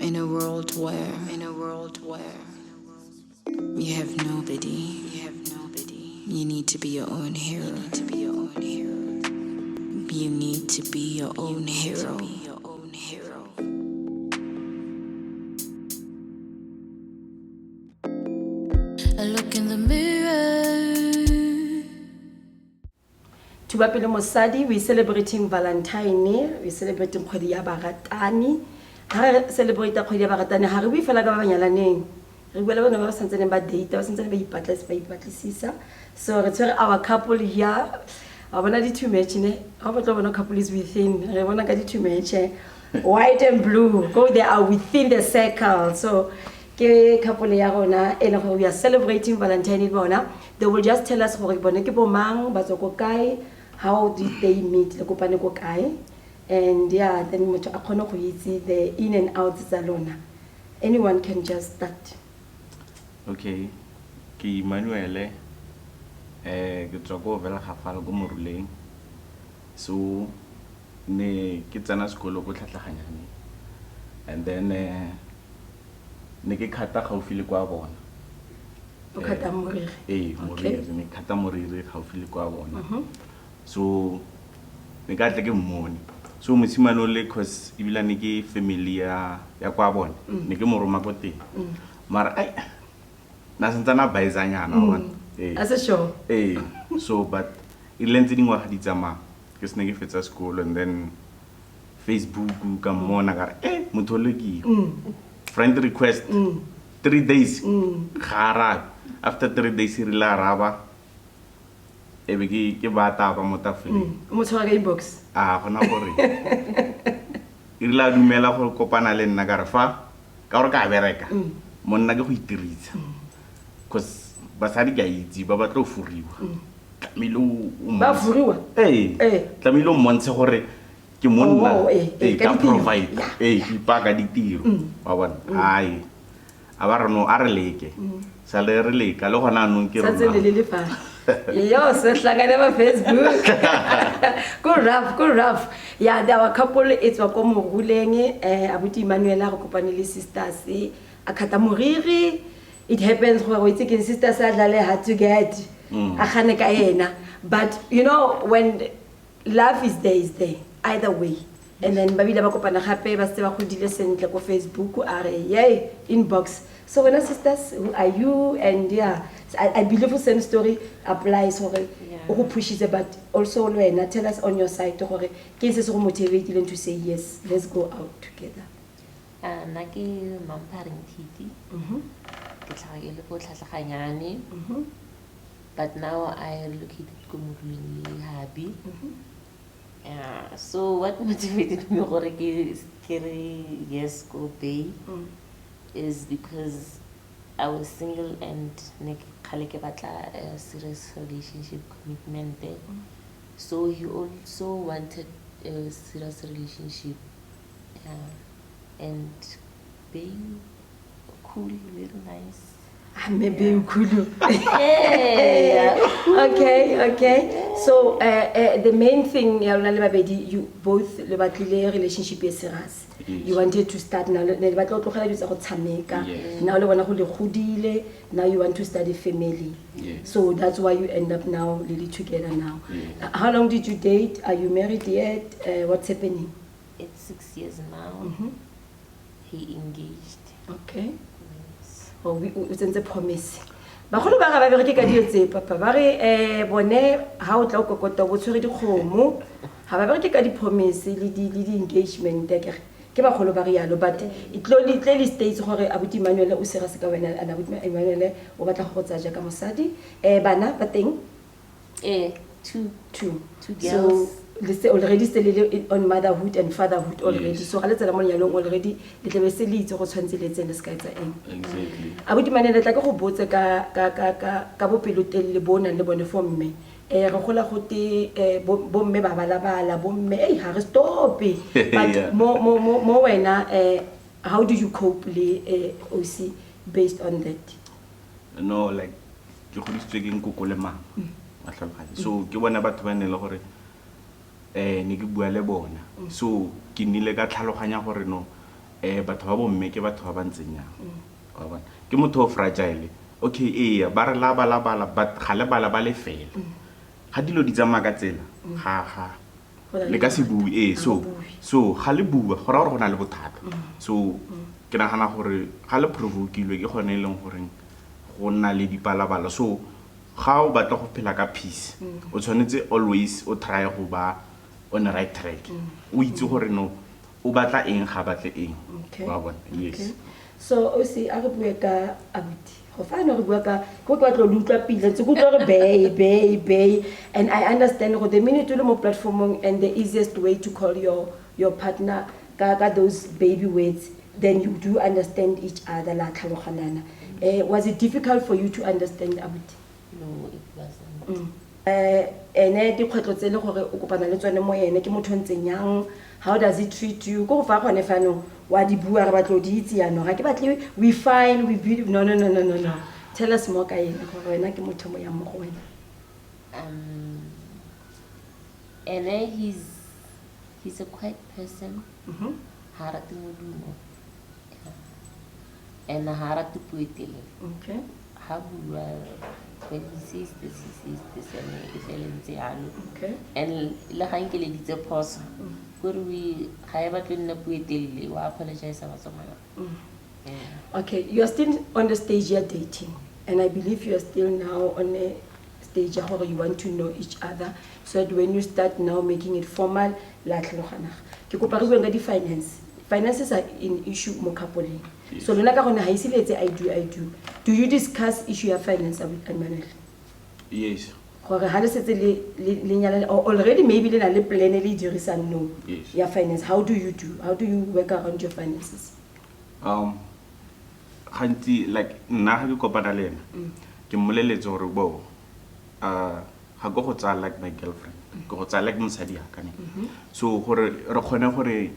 In a world where you have nobody, you need to be your own hero. You need to be your own hero. I look in the mirror. Tubapele Mosadi, we're celebrating Valentine, we're celebrating kgwedi ya baratani. Ha re celebrate kgwedi ya baratani, ha re bue fela ka ba banyalaneng. Re bua le bana ba santsane ba date, ba santsane ba ipatlisisa. So re tshwere our couple here. I bona di two match ne. Ga ba tlo bona couple is within. Re bona ka di two match. White and blue, go they are within the circle. So ke couple ya rona e le go we are celebrating Valentine bona. They will just tell us gore bone ke bo mang ba tsoko kae, how did they meet, le kopane ko kae. And yeah, then motho a khona go itse the in and outs tsa lona. Anyone can just start. Okay, ke Emmanuel ke tswa go vela gafala go moruleng. So ne ke tsana sekolo go tlhatlhaganyane. And then ne ke khata gaufi le kwa bona. O khata moriri. Moriri, ne khata moriri gaufi le kwa bona. So ne ka tle ke mmone. So mosimane le cause ibila ne ke family ya kwa bona. Ne ke moroma go teng. Mara ai na sentsana baizanyana bona. As a show. So but it lentse dingwa ga di tsama. Ke sene ke fetsa school and then Facebook ka mona ka motho le ke friend request 3 days khara after 3 days re la raba e be ke bata ba motafile mo tshwara inbox gona gore re la dumela go kopana le nna ka re fa ka gore ka bereka monna ke go itiritsa cause basadi ga itse ba batla go furiwa tlamilo ba furiwa tlamilo montshe gore ke monna ka provide ipaka ditiro wa bona ai a ba reno a re leke sa le re leka le gona nong ke rona sa tsele le fa yo se hlakane ba Facebook good rough yeah there were couple it's wa ko moguleng abuti Emmanuel a go kopane le sisters a khata moriri it happens go itse ke sisters a dlale hard to get a khane ka yena but you know when love is there either way and then babila ba kopana gape ba se ba godile sentle ko Facebook are yay inbox so when sisters who are you and yeah I believe the same story applies gore o go pushitse but also wena tell us on your side gore ke se se go motivate to say yes let's go out together na ke mamparing titi ke tlhaga le go tlhatlhaganyane but now I relocated ko Moruleng happy so what motivated me gore ke re yes go Bay is because I was single and ne khale ke batla a serious relationship commitment so he also wanted a serious relationship and being cool very nice maybe cool okay so the main thing you both le batlile relationship e serious you wanted to start now le batla go tlogela ditsa go tshameka now le bona go le godile now you want to start a family so that's why you end up now really together now how long did you date are you married yet what's happening it's 6 years now he engaged okay oh we sentse promise ba go le ba ga ba bereke ka dio tse papa ba re bone ha o tla o kokota bo tshwere dikgomo ha ba bereke ka di promise le di engagement ke ba golo ba re yalo but it clearly states gore abuti Emmanuel o sera se ka wena ana abuti Emmanuel o batla go tsa ja ka mosadi bana ba teng two girls so already still on motherhood and fatherhood already so ga le tsela mo nyalong already le tle be se le itse go tshwantse le tsene ska etsa eng exactly abuti Emmanuel tla ke go botse ka bopelotele le bona le bone for mme re gola go te bo mme ba balabala bo mme ha re stop but mo wena how do you cope le OC based on that no like ke go ditswe ke nkoko le mama matlhaloganye so ke bona batho ba ne le gore ne ke bua le bona so ke nile ka tlhaloganya gore no batho ba bomme ke batho ba ba ntseng yang wa bona ke motho o fragile okay ee ba re labala but ga le bala ba le fela ga dilo di tsamaya ka tsela ga le ka se bue so ga le bua go ra gore go na le bothata so ke nagana gore ga le provokilwe ke gone e leng gore go nna le dipalabala so ga o batla go phela ka peace o tshwanetse always o try go ba on the right track o itse gore no o batla eng ga batle eng wa bona yes so o se a re bue ka abuti go fana re bua ka go tlo tlo lutla pile tse go tlo re bay and I understand go the minute le mo platforming and the easiest way to call your partner ka those baby words then you do understand each other la tlhaloganana was it difficult for you to understand abuti No, it wasn't. Ene di kgwetlo tse le gore o kopana le tsone mo ene ke motho ntseng yang how does he treat you go fa gone fano wa di bua re batlo di itse ya no ga ke batle we fine we beautiful no tell us more ka ene gore wena ke motho mo yang mo go wena And he's a quiet person. Harati modumo. And harati puetele. okay Ha bua when he sees this and if elentse yalo. okay And la ga nke le ditse phoso. Gore we ga e batlo nna puetele wa apologize ba tsomana. okay you are still on the stage you're dating and I believe you are still now on a stage where you want to know each other so that when you start now making it formal la tlhogana ke kopa re bua ka di finances are an issue mo coupling so lona ka gone ha isiletse I do you discuss issue of finance with Emmanuel yes gore ha le setse le nyala already maybe le na le plan le dirisang no Yes. ya finance how do you work around your finances gantsi like nna ga ke kopana le ena ke mmoleletse gore bo ga go tsaya like my girlfriend go tsaya like mosadi ya kane so gore re khone gore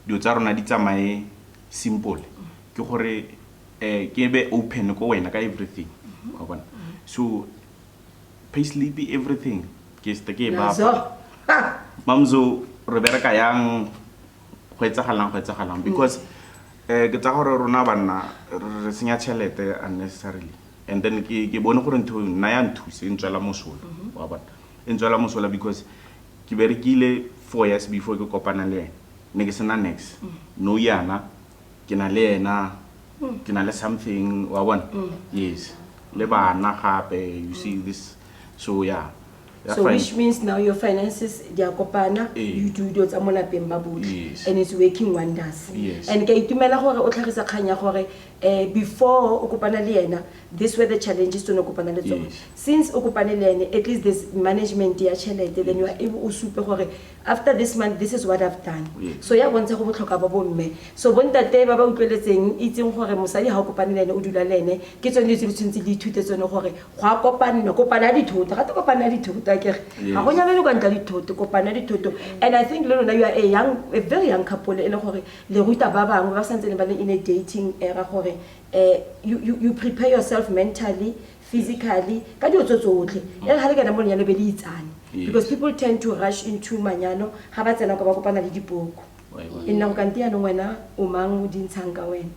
dio tsa rona di tsamae simple ke gore ke be open ko wena ka everything wa bona so payslip everything ke steke ba mamzo re bereka yang go etsagalang because ke tsa gore rona banna re senya tšhelete unnecessarily and then ke bone gore ntho nna ya nthuse ntswela mosola wa bona ntswela mosola because ke berekile 4 years before ke kopana le ena ne ke sena next no yana ke na le ena ke na le something wa bona yes le bana gape you see this so yeah so which means now your finances they are kopana you do those amona pemba botlhe and it's working wonders and ke itumela gore o tlhagisa khanya gore before o kopana le yena this were the challenges to no kopana le tsona since o kopane le yena at least this management ya chelete then you are able to supe gore after this month this is what I've done so ya bontsha go botlhoka ba bomme so bontate ba ba utlweletseng itseng gore mosadi ha o kopane le yena o dula le yene ke tsone tse di tshwantse di ithute tsone gore go a kopana dithoto ga te kopana dithoto ga go nyala le kwantla dithoto kopana dithoto and I think le lona you are a very young couple e le gore le ruta ba bangwe ba santse ba le in a dating era gore you prepare yourself mentally physically ka dio tsotsotle e ga le ka mo nyalo be le itsane because people tend to rush into manyalo ga ba tsena go ba kopana le dipoko e nna go kantia no wena o mang o dintshang ka wena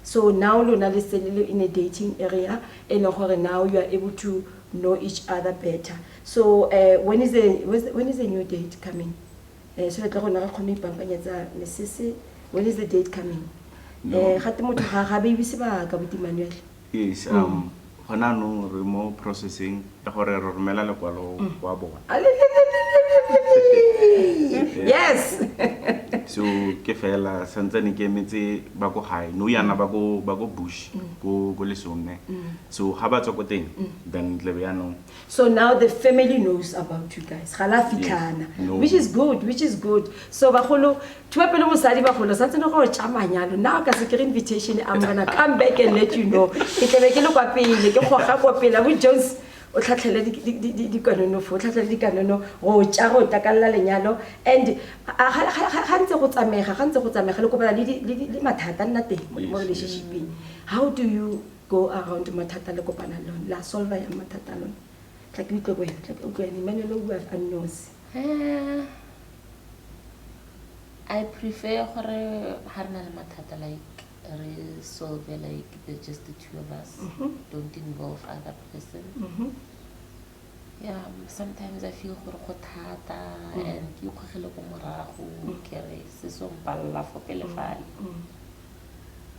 so now lona le selele in a dating area and gore now you are able to know each other better so when is the new date coming so letla gona ga khone ipampanyetsa mesese when is the date coming gate motho ga baby se ba ka buti Manuel yes hona no re mo processing ya gore re romela le kwalo wa bona yes so ke fela santsane ke metse ba go high no yana ba go bush go lesone so ha ba tsoko teng then le be ya no so now the family knows about you guys gala fitlana which is good so ba golo thuba pele mosadi ba golo santsane go tsamanyalo now ka se kere invitation I'm gonna come back and let you know ke tlebe ke le kwa pele ke goga kwa pele go Jones o tlhatlhele di kanono fo tlhatlhele di kanono go tja go takalla lenyalo and gantse go tsamega le kopana le mathata nna teng mo relationshiping how do you go around mathata le kopana lona la solve ya mathata lona tla ke itlo go ya tla ke go ene Emmanuel o bua unknows I prefer gore ha re na le mathata like re solve like just the two of us. Don't involve other person. Yeah, sometimes I feel gore go thata and you khogele go morago kere se so mpalla fo pele fale.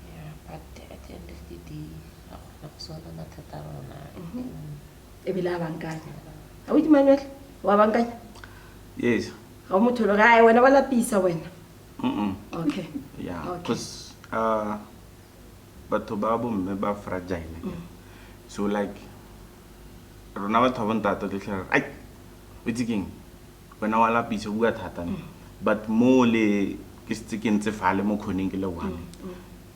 Yeah, but at the end of the day a gona go solve mathata a rona. e bila bankanya a o Manuel wa bankanya Yes. ga mo tholo ga ai wena ba lapisa wena okay Yeah, Okay. because batho ba bomme ba fragile. So like rona batho ba ntate le tlhare ai wetsi keng wena wa lapisa o bua thata ne. But mo le ke se ke ntse fale mo khoneng ke le one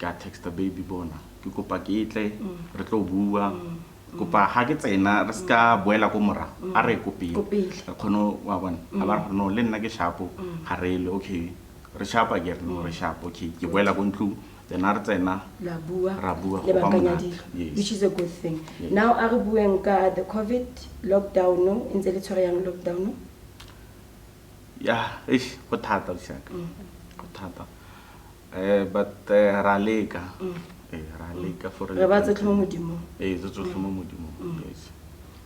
ka text baby bona ke kopa ke tle re tlo bua kopa ha ke tsena re ska boela ko mora a re kopile Kopile. re khono wa bona a ba re no le nna ke shapo ga re le okay re shapa ke re no re shapa okay ke boela ko ntlu then a re tsena la bua Ra bua, le go ba bankanya monate. dilo Yes. which is a good thing Yes. now a re bueng ka the covid lockdown no ntse le tshware yang lockdown no yeah go thata o shaka go thata but ra leka ra leka for re ba tsotlhe mo modimong zo tsotlhe mo modimo yes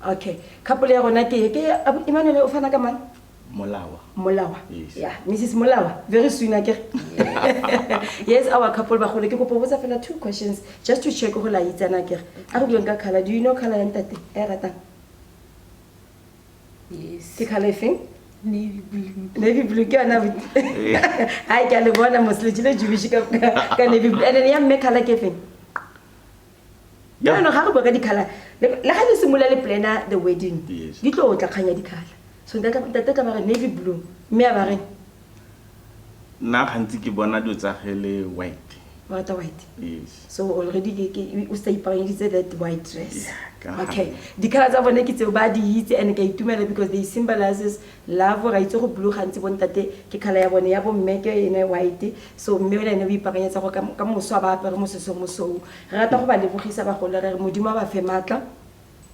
okay couple ya rona ke Emmanuel o fana ka mang molawa Molawa. Yes. Yeah, Mrs. Molawa. Very soon again. Yes, our couple ba gole ke go botsa fela 2 questions just to check go la itsana ke. A re bueng ka color. Do you know color ya ntate? E ratang. Yes. Ke color efeng? Navy blue. Navy blue ke ana but. Ai ke le bona mosle jile jubishi ka navy blue. And then ya mme color ke efeng? Yeah. No, ga re bua ka di color. Le ga le simula le planner the wedding. Yes. Di tlo tla khanya di color. So ntate tla ba re navy blue. Mme a ba re nna gantsi ke bona dio tsa hele white What white. yes So already o sta ipangeditse that white dress. Yeah, ka Okay. gale. Di colors tsa bone ke tseo ba di itse and ke itumela because they symbolizes love ra itse go blue gantsi bontate ke color ya bone ya bo mme ke ene white. So mme o ene o ipakanyetsa go ka moso ba apere moseso mosou. Re rata go ba lebogisa ba gole re modimo ba fe matla.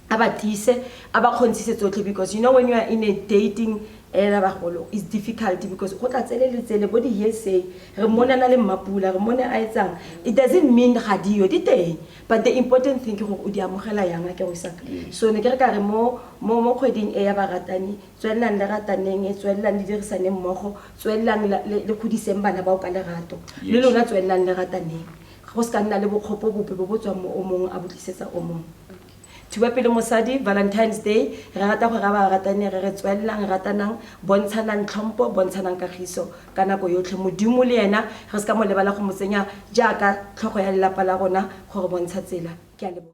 Aba tise aba kgontshise tsotlhe because you know when you are in a dating era ba golo is difficult because go tla tsele bo di hearsay re mona na le mapula re mona a etsang it doesn't mean ga dio di teng but the important thing ke go o di amogela yang ke go isaka so ne ke re ka re mo kgweding e ya ba ratani tswellang le rataneng e tswellang le dirisane mmogo tswellang le khudiseng bana ba o ka lerato le lona tswellang le rataneng go ska nna le bokgopo bope bo botswa mo o mong a botlisetsa o mong Tuba pele mosadi Valentine's Day re rata go ga ba ratane re tswellang ratanang bontshanang tlhompo bontshanang kagiso ka nako yotlhe modimo le yena re ska mo lebala go mo tsenya jaaka tlhogo ya lelapa la rona gore bontsha tsela ke a leboga